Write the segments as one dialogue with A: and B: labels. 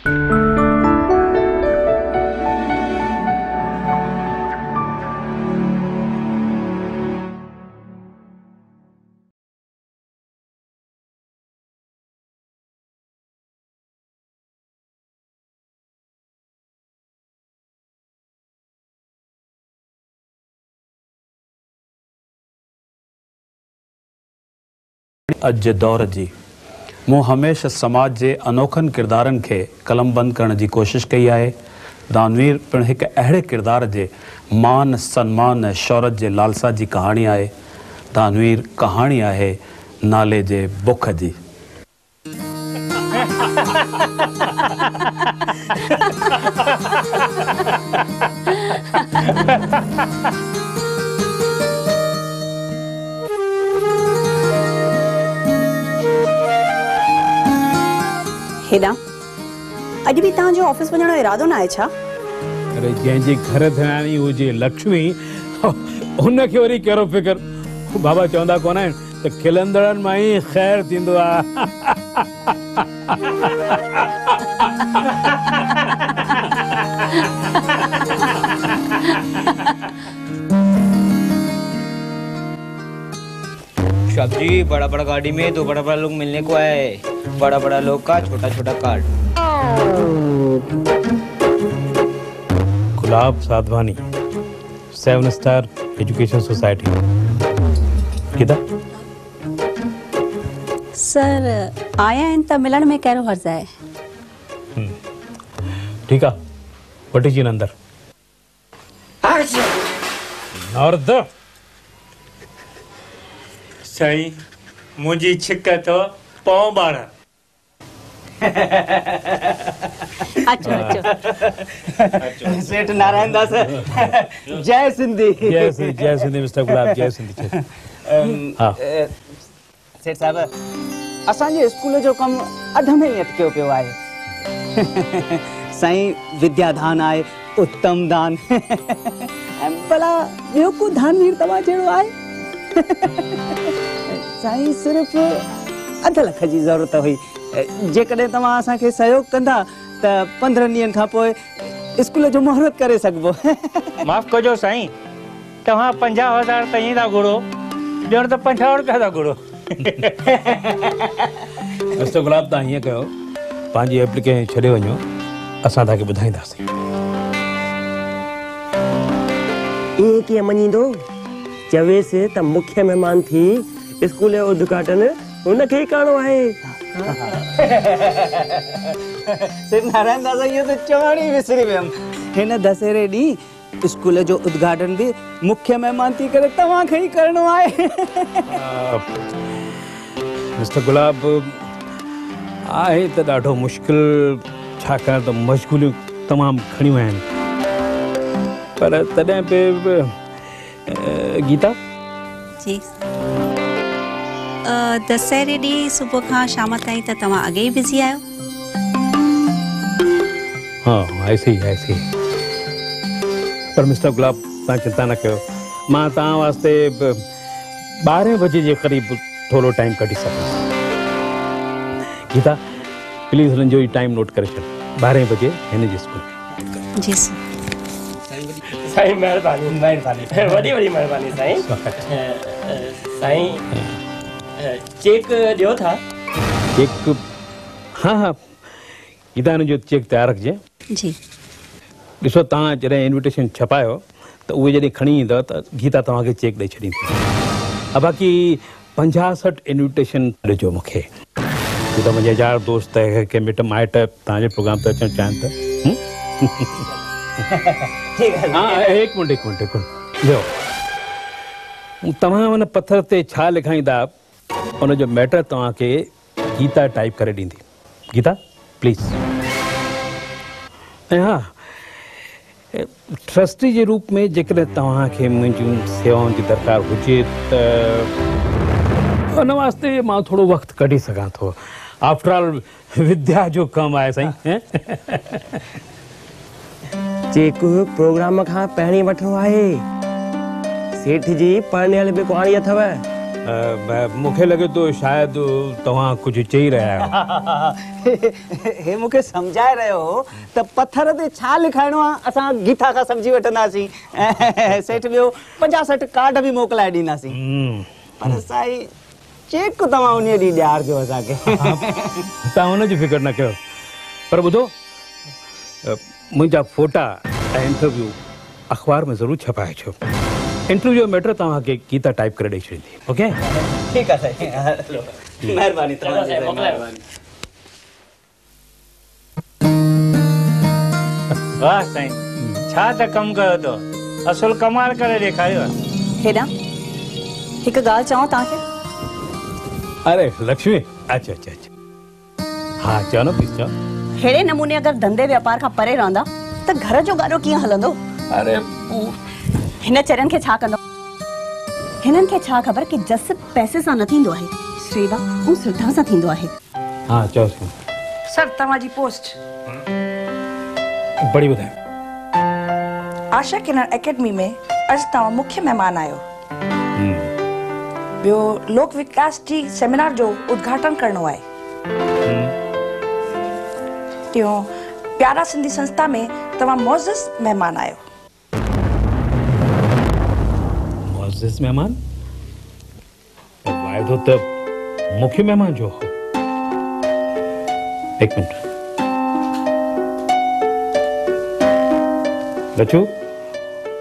A: अज जे दौर जी मूं हमेशा समाज जे अनोखनि किरदारनि खे कलम बंद करण जी कोशिश कई आहे। दानवीर पिणु हिकु अहिड़े किरदार जे मान सन्मान ऐं शौहरत जे लालसा जी कहाणी आहे। दानवीर कहाणी आहे नाले जे बुख जी।
B: हेदा अज भी तांजो ऑफिस वञण जो इरादो न आहे छा?
C: अरे जंहिंजे घर थियाणी हुजे लक्ष्मी हुन खे वरी कहिड़ो फिकर। बाबा चवंदा कोन आहिनि त खिलंदड़नि मां ई ख़ैर थींदो आहे।
D: साहब जी बड़ा बड़ा गाड़ी में दो बड़ा बड़ा लोग मिलने को आए। बड़ा बड़ा लोग का छोटा छोटा card.
C: Gulab Sadhwani 7 star education society. किदा
B: सर आया इन त मिलण में कहिड़ो हर्ज आहे?
C: ठीक है वठी जी अंदर। नॉर्थ
E: सही मुझी छिक तो पाँव बाड़ा।
B: अच्छा अच्छा
D: सेठ नारायण दास जय सिंधी।
C: जय सिंधी मिस्टर गुलाब जय सिंधी। हाँ
D: सेठ साहब असांजे स्कूल जो कम अध में ही अटकियो पियो आहे। साईं विद्याधान आहे उत्तम दान भला ॿियो को दानवीर तव्हां जहिड़ो आहे? साईं सिर्फ़ अध लख जी ज़रूरत हुई। जेकॾहिं तव्हां असांखे सहयोग कंदा त 15 ॾींहंनि खां पोइ स्कूल जो मुहूर्त करे सघिबो।
E: माफ़ कजो साईं तव्हां 50,000 ताईं था घुरो ॼण त 50 रुपया था घुरो।
C: मिस्टर गुलाब तव्हां हीअं कयो पंहिंजी एप्लीकेशन छॾे वञो असां तव्हांखे ॿुधाईंदासीं।
F: इहे कीअं मञींदो? चवेसि त मुख्य महिमान थी स्कूल जो उद्घाटन हुनखे ई करणो आहे।
D: सेठ नारायण दादा इहो त चवण ई विसरी वियमि। हिन दशहरे ॾींहुं स्कूल जो उद्घाटन भी मुख्य मेहमान थी करे तव्हांखे ई करणो आहे।
C: मिस्टर गुलाब आहे त ॾाढो मुश्किल छाकाणि त मशगूलियूं तमामु घणियूं आहिनि पर तॾहिं बि गीता
B: जी दशहरे ॾींहुं सुबुह खां शाम ताईं त तव्हां अॻे ई बिज़ी आहियो।
C: हाँ ऐसे ही पर मिस्टर गुलाब तव्हां चिंता न कयो मां तव्हां वास्ते 12 बजे जे क़रीब थोरो टाइम कढी सघंदुसि। गीता प्लीज़ हुननि जो ई टाइम नोट करे छॾ 12 बजे हिन जे स्कूल।
B: जी सर।
E: साईं महिरबानी वॾी वॾी महिरबानी साईं। साईं चेक ॾियो था?
C: चेक हाँ गीता हिन जो चेक तयारु रखिजे।
B: जी
C: ॾिसो तव्हां जॾहिं इन्विटेशन छपायो त उहे जॾहिं खणी ईंदव त गीता तव्हांखे चेक ॾेई छॾींदी। बाक़ी 50-60 इन्विटेशन ॾिजो मूंखे छो त मुंहिंजा यार दोस्त के मिट माइट तव्हांजे प्रोग्राम ते अचणु चाहिनि त। हाँ एक मिनट लियो तव्हां हुन पत्थर ते छा लिखाईंदा उनजो मैटर तव्हांखे गीता टाइप करे ॾींदी। गीता प्लीज़। ऐं हाँ ट्रस्टी जे रूप में जेकॾहिं तव्हांखे मुंहिंजूं सेवाउनि जी दरकार हुजे त उन वास्ते मां थोरो वक़्तु कढी सघां थो। आफ्टर ऑल विद्या जो कमु आहे साईं।
F: चेक प्रोग्राम खां पहिरीं वठिणो आहे। सेठ जी पढ़णियल बि कुआरी अथव
C: मूंखे लॻे थो शायदि तव्हां कुझु चई रहिया आहियो।
D: हे मूंखे सम्झाए रहियो हो त पत्थर ते छा लिखाइणो आहे असां गीता खां सम्झी वठंदासीं। सेठ ॿियो 50-60 कार्ड बि मोकिलाए ॾींदासीं। पर साईं चेक तव्हां उन ॾींहुं ॾियारजो असांखे।
C: तव्हां हुनजी फिकर न कयो। पर ॿुधो, मुंहिंजा फोटा ऐं इंटरव्यू अख़बार में ज़रूरु छपाए छो। इंटरव्यू मैटर तव्हांखे गीता टाइप करे ॾेई छॾींदी। ओके,
D: ठीकु आहे साईं, महिरबानी तव्हांजी, महिरबानी।
E: वाह साईं, छा त कमु कयो तो, असुल कमाल करे ॾेखारियो।
B: हेॾां हिकु ॻाल्हि चवां तव्हांखे।
C: अरे लक्ष्मी, अच्छा अच्छा अच्छा, हा चओ न, प्लीज चओ।
B: हेड़े नमूने अगरि धंधे वापार खां परे रहंदा त घर जो गाॾो कीअं हलंदो?
C: अरे
B: हिन चरन खे छा कंदो? हिननि खे छा ख़बर कि जस पैसे सां न थींदो आहे, शेवा ऐं श्रद्धा सां थींदो आहे।
C: हाँ चओ
G: सर, तव्हांजी पोस्ट
C: बड़ी ॿुधायो।
G: आशा किरण एकेडमी में अॼु तव्हां मुख्य महिमान आहियो। ॿियो लोक विकास जी सेमिनार जो उद्घाटन करणो आहे। टियों प्यारा सिंधी संस्था में तव्हां मोज़िज़ महिमान आहियो।
C: मोज़िज़ मेहमान? वाइदो तो मुख्य मेहमान जो हो। एक मिनट लच्छू,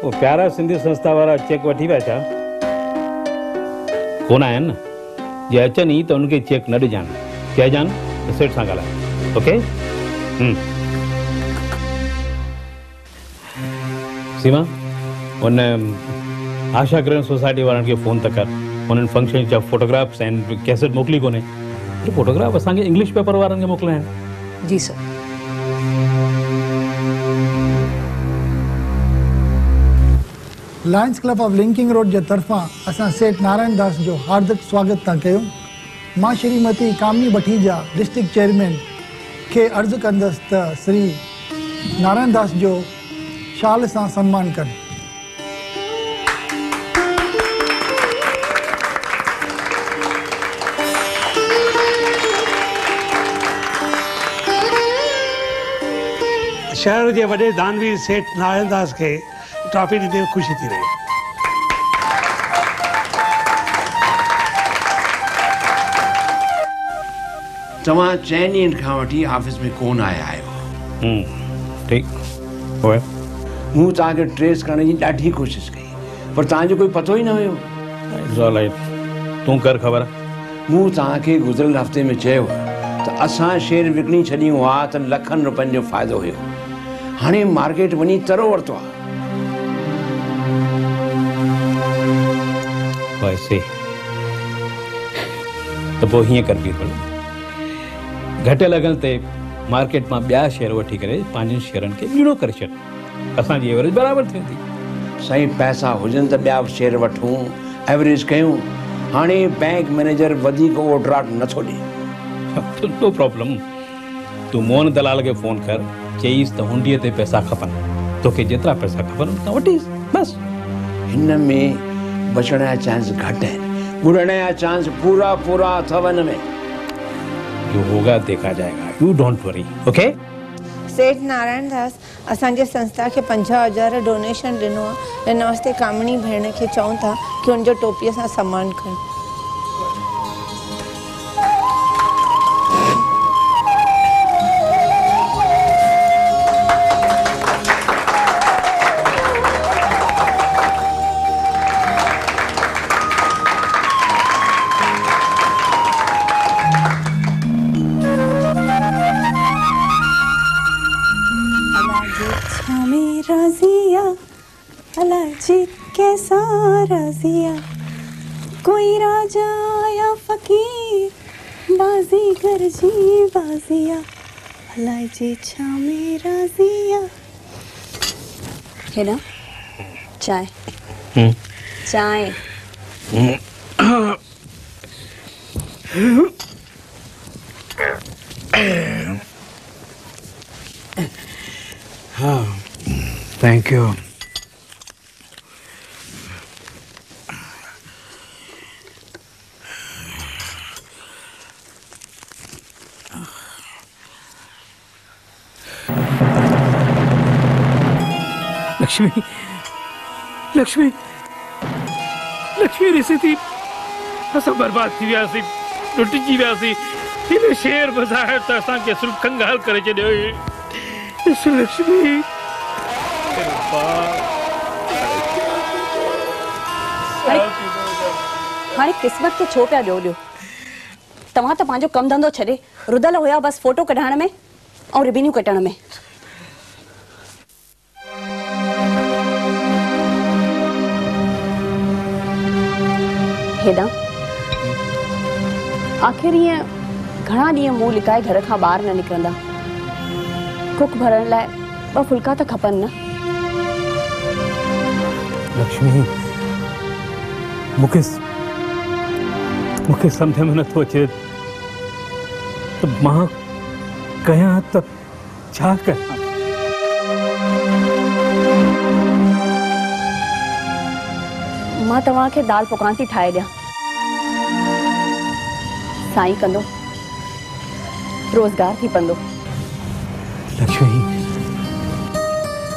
C: वो प्यारा सिंधी संस्था वारा चेक वठी विया छा? कोन आया न? जे अचनि ई त उनखे चेक न ॾिजानि, चइजानि त सेठ सां ॻाल्हाए। ओके? सीमा, उन आशा किरण सोसाइटी वारनि खे फ़ोन त कर। उन्हनि फंक्शन जा फोटोग्राफ्स ऐं कैसेट मोकिली कोन्हे। फोटोग्राफ असांखे इंग्लिश पेपर वारनि खे मोकिलिया आहिनि।
G: जी sir.
H: Lions club of linking road जे तरफ़ां असां सेठ नारायण दास जो हार्दिक स्वागत था कयूं। मां श्रीमती कामनी भटीजा डिस्ट्रिक्ट चेयरमैन खे अर्ज़ु कंदसि त श्री नारायण दास जो शाल सां सम्मान कनि।
I: शहर के वॾे दानवीर सेठ नारायण दास के ट्रॉफी ॾींदे ख़ुशी थी रही।
J: तव्हां 4 ॾींहंनि खां वठी ऑफिस में कोन आया आहियो।
C: ठीकु होय।
J: मूं तव्हांखे ट्रेस करण जी ॾाढी कोशिशि कई, पर तव्हांजो कोई पतो ई न हुयो।
C: तूं कर ख़बर।
J: मूं तव्हांखे गुज़िरियल हफ़्ते में चयो त असां शेयर विकिणी छॾियूं हुआ त लखनि रुपयनि जो फ़ाइदो हुयो। हाणे मार्केट वञी तरो वरितो आहे।
C: वैसे त पोइ हीअं कर बीरबल, घटि लॻनि ते मार्केट मां ॿिया शेयर वठी करे पंहिंजनि शेयरनि खे ॿीणो करे छॾ। असांजी एवरेज बराबरि थींदी।
J: साईं पैसा हुजनि त ॿिया शेयर वठूं, एवरेज कयूं। हाणे बैंक मैनेजर वधीक ओवरड्राफ्ट नथो ॾे।
C: नो प्रॉब्लम। तूं मोहन दलाल खे फ़ोन कर, चईसि त हुंडीअ ते पैसा खपनि। तोखे जेतिरा पैसा खपनि उतां वठीसि बस।
J: हिन में बचण जा चांस घटि आहिनि, ॿुड़ण जा चांस पूरा अथव हिन में।
C: जो होगा देखा जाएगा, यू डोंट वरी। ओके?
K: सेठ नारायण दास असांजे संस्था खे 50,000 डोनेशन ॾिनो आहे। हिन वास्ते कामणी भेण खे चऊं था कि हुनजो टोपीअ सां सम्मान कनि।
B: कैसा रजिया, कोई राजा या फकीर, बाजीगर जी बाजिया, भलाई जी छा मेरा जिया। है ना? चाय चाय।
C: हाँ, थैंक यू। लक्ष्मी लक्ष्मी लक्ष्मी ॾिसी थी असां बर्बाद थी वियासीं लुटिजी वियासीं हिन शेर बज़ाहिर त असांखे सिर्फ़ु कंगाल करे छॾियो लक्ष्मी
B: हाणे क़िस्मत खे छो पिया ॾियो तव्हां त पंहिंजो कमु धंधो छॾे रुदल हुया बसि फोटो कढाइण में ऐं रिबिनियूं कटण में। हेॾां आख़िर ईअं घणा ॾींहं मुंहुं लिकाए घर खां ॿाहिरि न निकिरंदा? कुक भरण लाइ 2 फुल्का त खपनि न।
C: लक्ष्मी मूंखे सम्झ में नथो अचे त मां कयां त छा कयां।
B: मां तव्हांखे दाल पकवान थी ठाहे ॾियां। साईं कंदो रोज़गार थी पंदो।
C: लक्ष्मी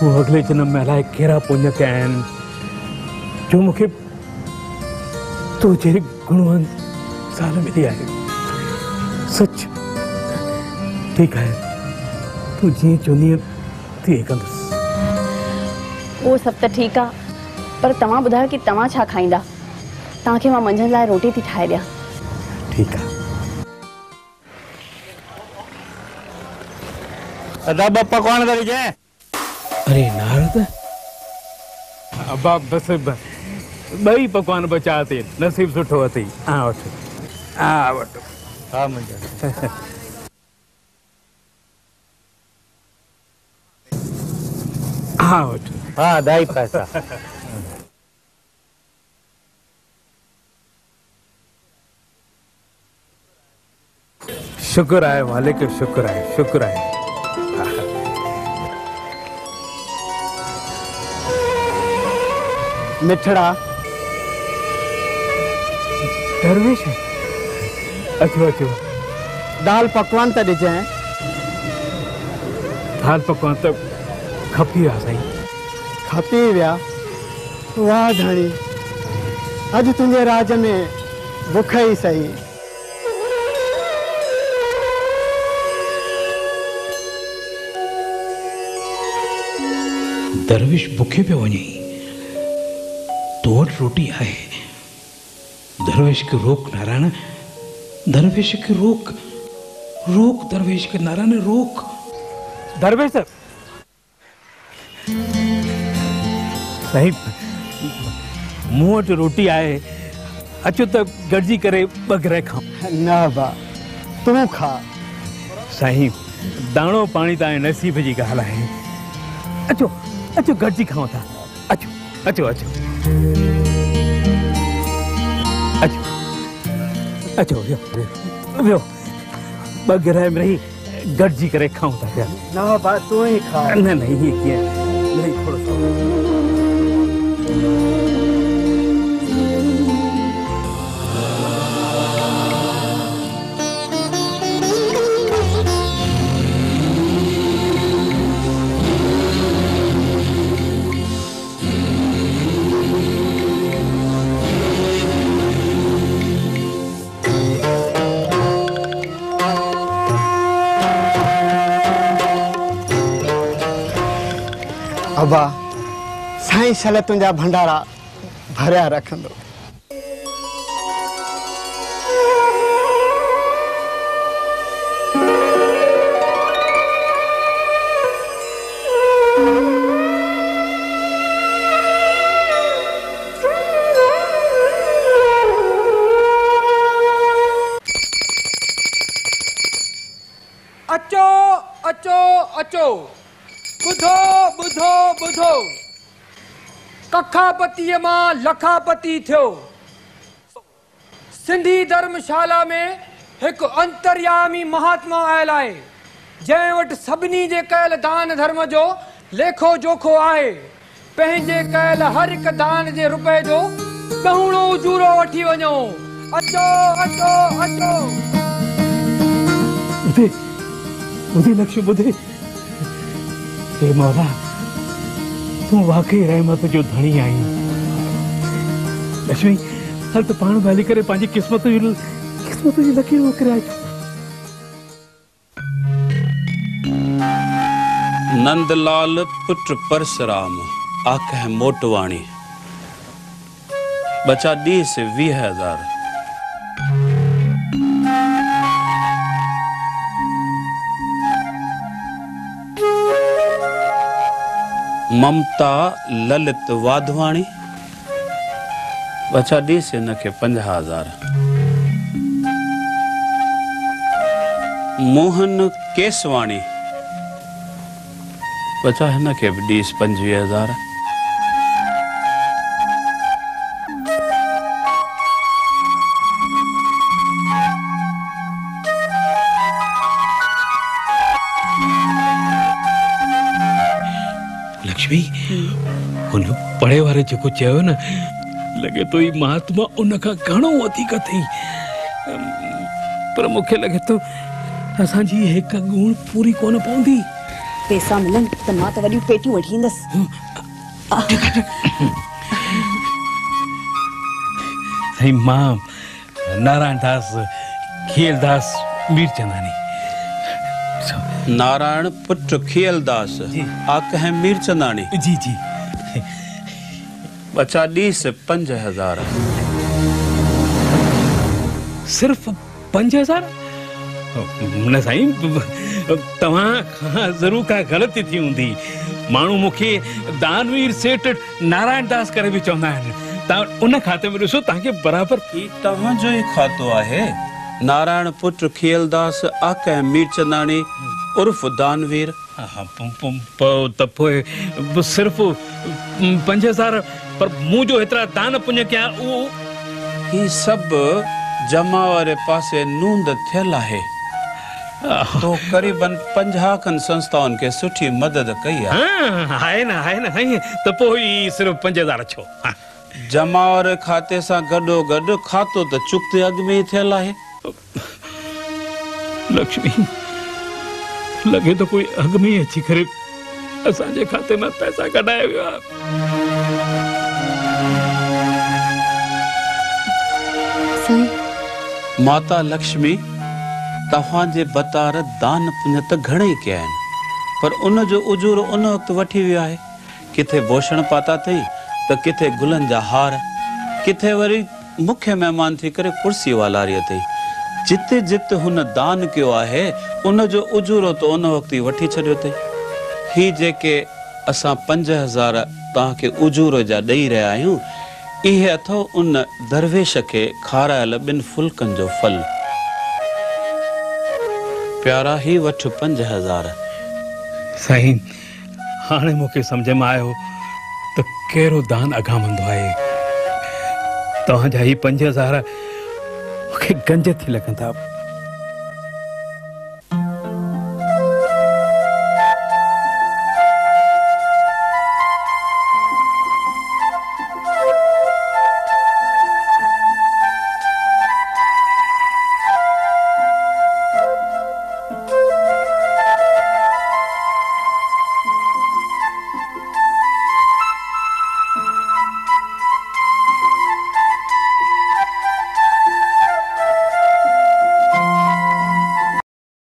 C: वो अगले जन्म में अलाए कहिड़ा पुण्य कया आहिनि जो मूंखे तो जहिड़ी गुणवान साल मिली आहे। सच ठीकु आहे तूं जीअं चवंदी तीअं कंदुसि।
B: उहो सभु त ठीकु आहे पर तव्हां ॿुधायो कि तव्हां छा खाईंदा? तव्हांखे मां मंझंदि लाइ रोटी थी ठाहे ॾियां।
C: ठीकु आहे।
E: अदा बप्पा कौन करी जाए?
C: अरे नारद अब्बा बस बई पकवान बचा थे नसीब सुठो अथई। वठ
E: हाँ मुंहिंजो
C: हाँ वठ
E: हाँ 2.5 पैसा।
C: शुक्र आहे मालिक शुक्र आहे।
D: मिठड़ा
C: दरवेश अचो
D: दाल पकवान त ॾिजांइ।
C: दाल पकवान त खपी विया साईं।
D: खपी विया? वाह धणी अॼु तुंहिंजे राज में बुख ई सही।
C: दरवेश बुखे पियो वञे तो वटि रोटी आहे। दरवेश के रोक नारायण दरवेश के रोक दरवेश के नारायण रोक। दरवेश साहिब मूं वटि रोटी आहे अचो त गॾिजी करे बगरे खाऊं।
D: न बा तूं खा।
C: साहिब दाणो पाणी तव्हांजे नसीब जी ॻाल्हि आहे। अचो गॾिजी खाऊं था। अचो वियो बगरे में रही गॾिजी करे खाऊं था पिया।
D: न बा तूं ई खा।
C: न ये कीअं नहीं थोड़ो सो
D: अबा साईं शल तुंहिंजा भंडारा भरिया रखंदो।
L: अचो अचो अचो बुधो बुधो बुधो कखापतीअ मां लखापती थियो। सिंधी धर्मशाला में एक अंतर्यामी महात्मा आयल आहे जंहिं वटि सभिनी जे कयल दान धर्म जो लेखो जोखो आहे। पंहिंजे कयल हर हिक दान जे रुपए जो ॿहुणो उजूरो वठी वञो। अचो अचो अचो।
C: बुधे लक्ष्य बुधे हे मौला तूं वाकई रहमत जो धणी आई। लक्ष्मी हल तो पाण भली करे पंहिंजी किस्मत जी लकीर मोकिलिया।
A: नंदलाल पुत्र परशुराम आख मोटवाणी बचा डी से 20,000। ममता ललित वाधवाणी बचा डी से न के 50,000। मोहन केसवाणी बचा है न के डी से 25,000।
C: लक्ष्मी उन पढ़े वारे जो चयो न लगे तो ही महात्मा उनका घणो वधीक थी, पर मुखे लगे तो असांजी हिक गुण पूरी कोन पवंदी।
B: पैसा मिलन त मां त वॾियूं पेटियूं वठी ईंदसि।
C: साईं मां नारायण दास खीलदास मीरचंदानी।
A: नारायण पुत्र खीलदास आक है मीरचंदानी।
C: जी जी।
A: बचा डी से 5,000।
C: सिर्फ 5,000? न साईं तव्हां खां ज़रूर का ग़लती थी हूंदी। माण्हू मूंखे दानवीर सेठ नारायण दास करे बि चवंदा आहिनि। तव्हां उन खाते में ॾिसो तव्हांखे बराबरि
A: तव्हांजो ई खातो आहे। नारायण पुत्र खीलदास आक है मीरचंदानी उर्फ दानवीर।
C: त पोइ सिर्फ 5,000 पर मूं जो एतिरा दान पुण्य कया उहो
A: ही सभु जमा वारे पासे नूंद थियल आहे। तो करीबन 50 खन संस्थाउनि खे सुठी मदद कई
C: आहे। आहे न साईं त पोइ सिर्फ 5,000 छो।
A: जमा वारे खाते सां गॾो गॾु खातो त चुक्ते अॻु में ई थियल आहे।
C: लक्ष्मी लगे तो कोई अग में अची करे असांजे खाते में पैसा कढाए वियो आहे।
A: माता लक्ष्मी तव्हांजे बतार दान पुण्य त घणेई कया आहिनि, पर उन जो उजूरो उन वक़्तु वठी वियो आहे। किथे भूषण पाता अथई त किथे गुलनि जा हार, किथे वरी मुख्य महिमान थी करे कुर्सी वालारी अथई। जिते जिते हुन दान कयो आहे उन जो उजूरो तो उन वक़्तु ई वठी छॾियो अथई। ही जेके असां 5,000 तव्हांखे उजूरो जा ॾेई रहिया आहियूं, इहे अथव उन दरवेश खे खारायल 2 फुल्कनि जो फल। प्यारा ही वठ 5,000।
C: साईं हाणे मूंखे सम्झ में आयो त कहिड़ो दान अघामंदो आहे। तव्हांजा ही 5,000 मूंखे गंज थी लॻंदा।